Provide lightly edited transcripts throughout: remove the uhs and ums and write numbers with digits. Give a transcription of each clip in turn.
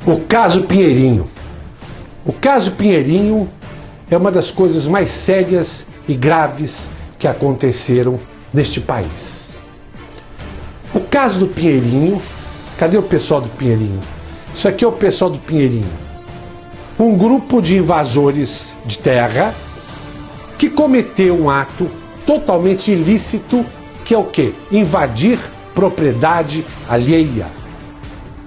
O caso Pinheirinho. O caso Pinheirinho é uma das coisas mais sérias e graves que aconteceram neste país. O caso do Pinheirinho, cadê o pessoal do Pinheirinho? Isso aqui é o pessoal do Pinheirinho. Um grupo de invasores de terra que cometeu um ato totalmente ilícito, que é o quê? Invadir propriedade alheia.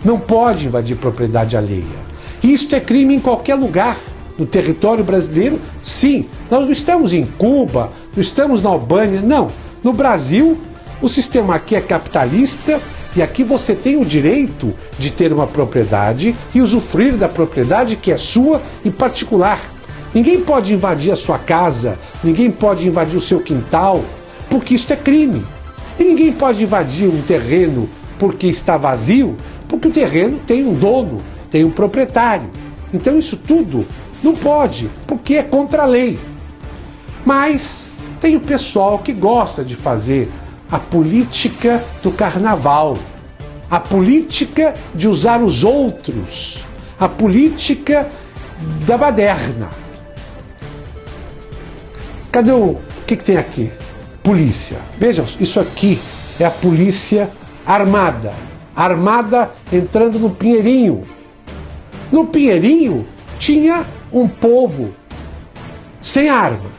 Não pode invadir propriedade alheia. Isto é crime em qualquer lugar no território brasileiro. Sim, nós não estamos em Cuba, não estamos na Albânia, não. No Brasil, o sistema aqui é capitalista e aqui você tem o direito de ter uma propriedade e usufruir da propriedade que é sua em particular. Ninguém pode invadir a sua casa, ninguém pode invadir o seu quintal, porque isso é crime. E ninguém pode invadir um terreno porque está vazio, porque o terreno tem um dono, tem um proprietário. Então isso tudo não pode, porque é contra a lei. Mas tem o pessoal que gosta de fazer a política do carnaval, a política de usar os outros, a política da baderna. Cadê o que tem aqui? Polícia. Vejam, isso aqui é a polícia armada. Armada entrando no Pinheirinho. No Pinheirinho tinha um povo sem arma,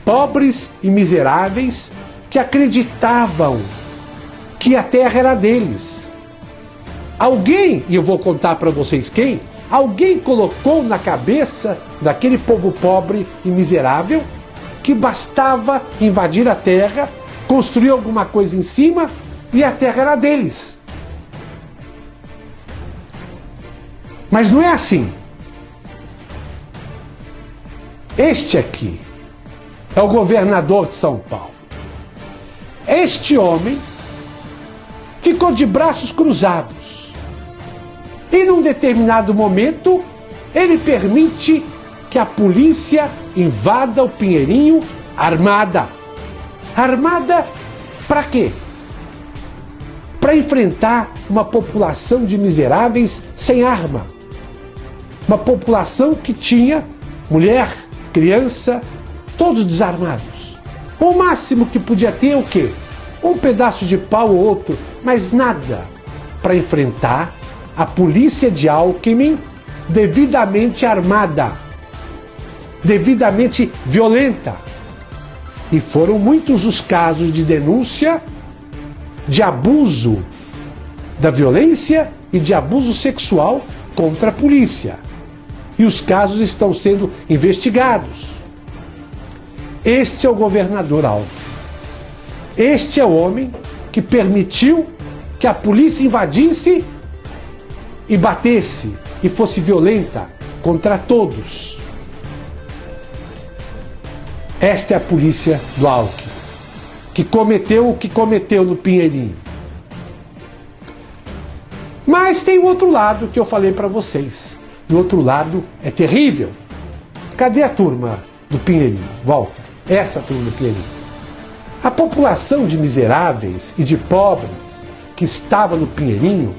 pobres e miseráveis que acreditavam que a terra era deles. Alguém, e eu vou contar para vocês quem, alguém colocou na cabeça daquele povo pobre e miserável que bastava invadir a terra, construir alguma coisa em cima e a terra era deles. Mas não é assim. Este aqui é o governador de São Paulo. Este homem ficou de braços cruzados e num determinado momento ele permite que a polícia invada o Pinheirinho armada. Armada para quê? Para enfrentar uma população de miseráveis sem arma. Uma população que tinha mulher, criança, todos desarmados. O máximo que podia ter é o quê? Um pedaço de pau ou outro, mas nada para enfrentar a polícia de Alckmin devidamente armada, devidamente violenta. E foram muitos os casos de denúncia de abuso da violência e de abuso sexual contra a polícia. E os casos estão sendo investigados. Este é o governador Alckmin. Este é o homem que permitiu que a polícia invadisse e batesse e fosse violenta contra todos. Esta é a polícia do Alckmin, que cometeu o que cometeu no Pinheirinho. Mas tem o outro lado que eu falei para vocês. E o outro lado é terrível. Cadê a turma do Pinheirinho? Volta. Essa turma do Pinheirinho. A população de miseráveis e de pobres que estava no Pinheirinho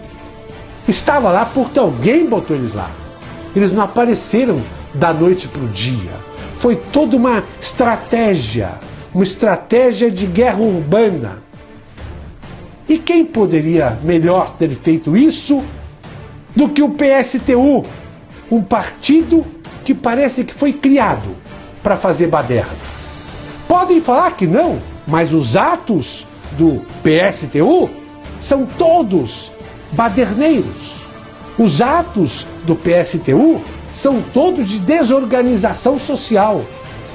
estava lá porque alguém botou eles lá. Eles não apareceram da noite para o dia. Foi toda uma estratégia de guerra urbana. E quem poderia melhor ter feito isso do que o PSTU, um partido que parece que foi criado para fazer baderna. Podem falar que não, mas os atos do PSTU são todos baderneiros. Os atos do PSTU são todos de desorganização social.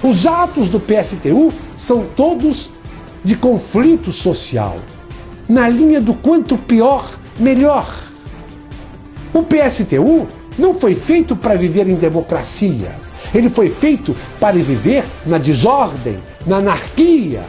Os atos do PSTU são todos de conflito social. Na linha do quanto pior, melhor. O PSTU não foi feito para viver em democracia. Ele foi feito para viver na desordem, na anarquia,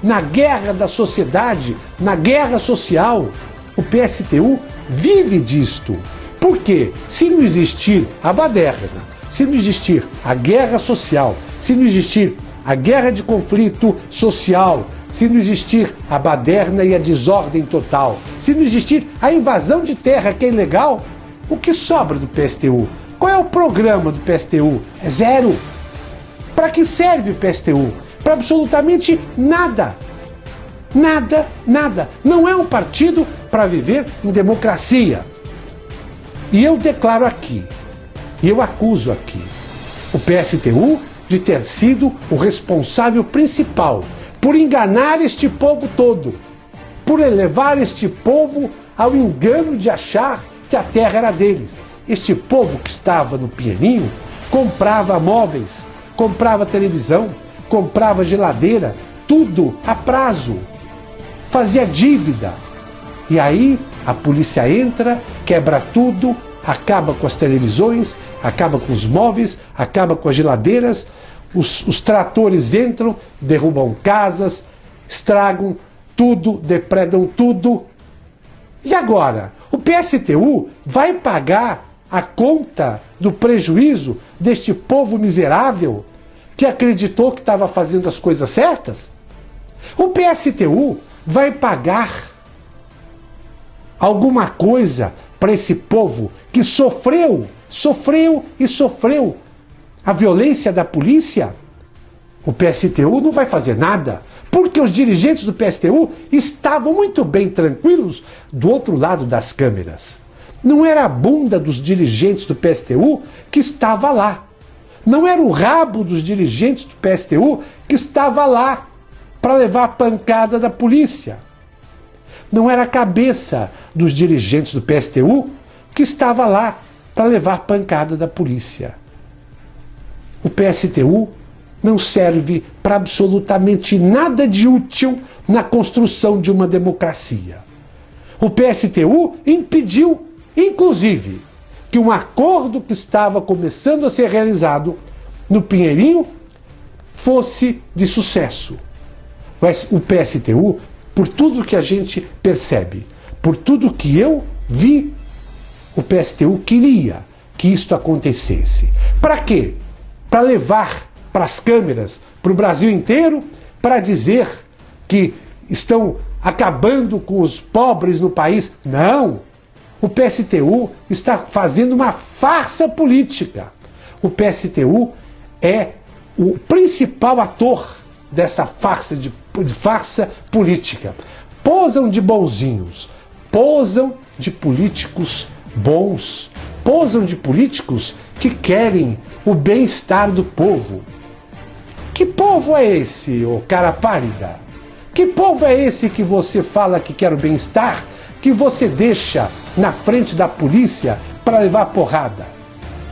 na guerra da sociedade, na guerra social. O PSTU vive disto. Por quê? Se não existir a baderna, se não existir a guerra social, se não existir a guerra de conflito social, se não existir a baderna e a desordem total, se não existir a invasão de terra que é ilegal, O que sobra do PSTU? Qual é o programa do PSTU? É zero. Para que serve o PSTU? Para absolutamente nada. Nada, nada. Não é um partido para viver em democracia. E eu declaro aqui, e eu acuso aqui, o PSTU de ter sido o responsável principal por enganar este povo todo, por elevar este povo ao engano de achar que a terra era deles. Este povo que estava no Pinheirinho comprava móveis, comprava televisão, comprava geladeira, tudo a prazo, fazia dívida. E aí a polícia entra, quebra tudo, acaba com as televisões, acaba com os móveis, acaba com as geladeiras, os tratores entram, derrubam casas, estragam tudo, depredam tudo. E agora? O PSTU vai pagar a conta do prejuízo deste povo miserável que acreditou que estava fazendo as coisas certas? O PSTU vai pagar alguma coisa para esse povo que sofreu a violência da polícia? O PSTU não vai fazer nada, porque os dirigentes do PSTU estavam muito bem tranquilos do outro lado das câmeras. Não era a bunda dos dirigentes do PSTU que estava lá. Não era o rabo dos dirigentes do PSTU que estava lá para levar a pancada da polícia. Não era a cabeça dos dirigentes do PSTU que estava lá para levar a pancada da polícia. O PSTU não serve para absolutamente nada de útil na construção de uma democracia. O PSTU impediu, inclusive, que um acordo que estava começando a ser realizado no Pinheirinho fosse de sucesso. Mas o PSTU, por tudo que a gente percebe, por tudo que eu vi, o PSTU queria que isto acontecesse. Para quê? Para levar para as câmeras, para o Brasil inteiro, para dizer que estão acabando com os pobres no país. Não! O PSTU está fazendo uma farsa política. O PSTU é o principal ator dessa farsa de farsa política. Posam de bonzinhos, posam de políticos bons, posam de políticos que querem o bem-estar do povo. Que povo é esse, ô cara pálida? Que povo é esse que você fala que quer o bem-estar, que você deixa na frente da polícia para levar porrada?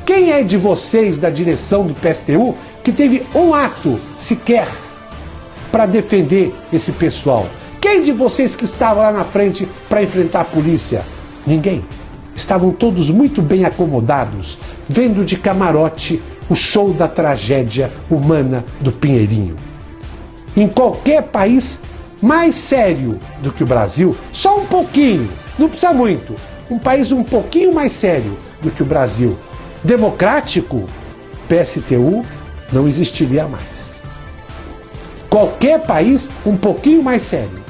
Quem é de vocês da direção do PSTU que teve um ato sequer para defender esse pessoal? Quem de vocês que estava lá na frente para enfrentar a polícia? Ninguém. Estavam todos muito bem acomodados, vendo de camarote o show da tragédia humana do Pinheirinho. Em qualquer país mais sério do que o Brasil, só um pouquinho, não precisa muito, um país um pouquinho mais sério do que o Brasil, democrático, PSTU não existiria mais. Qualquer país um pouquinho mais sério,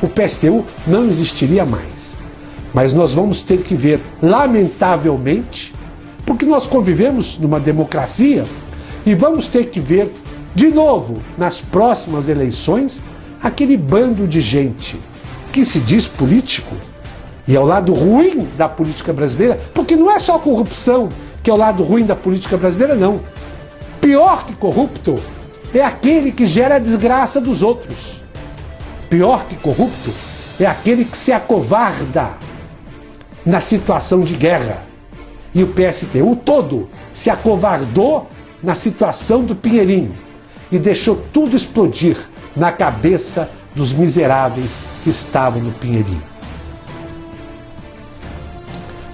o PSTU não existiria mais. Mas nós vamos ter que ver, lamentavelmente, porque nós convivemos numa democracia, e vamos ter que ver, de novo, nas próximas eleições, aquele bando de gente que se diz político, e é o lado ruim da política brasileira, porque não é só a corrupção que é o lado ruim da política brasileira, não. Pior que corrupto é aquele que gera a desgraça dos outros. Pior que corrupto é aquele que se acovarda na situação de guerra. E o PSTU todo se acovardou na situação do Pinheirinho e deixou tudo explodir na cabeça dos miseráveis que estavam no Pinheirinho.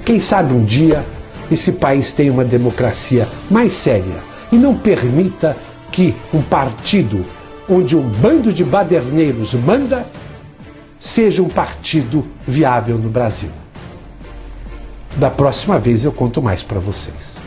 Quem sabe um dia esse país tenha uma democracia mais séria e não permita que um partido onde um bando de baderneiros manda seja um partido viável no Brasil. Da próxima vez eu conto mais para vocês.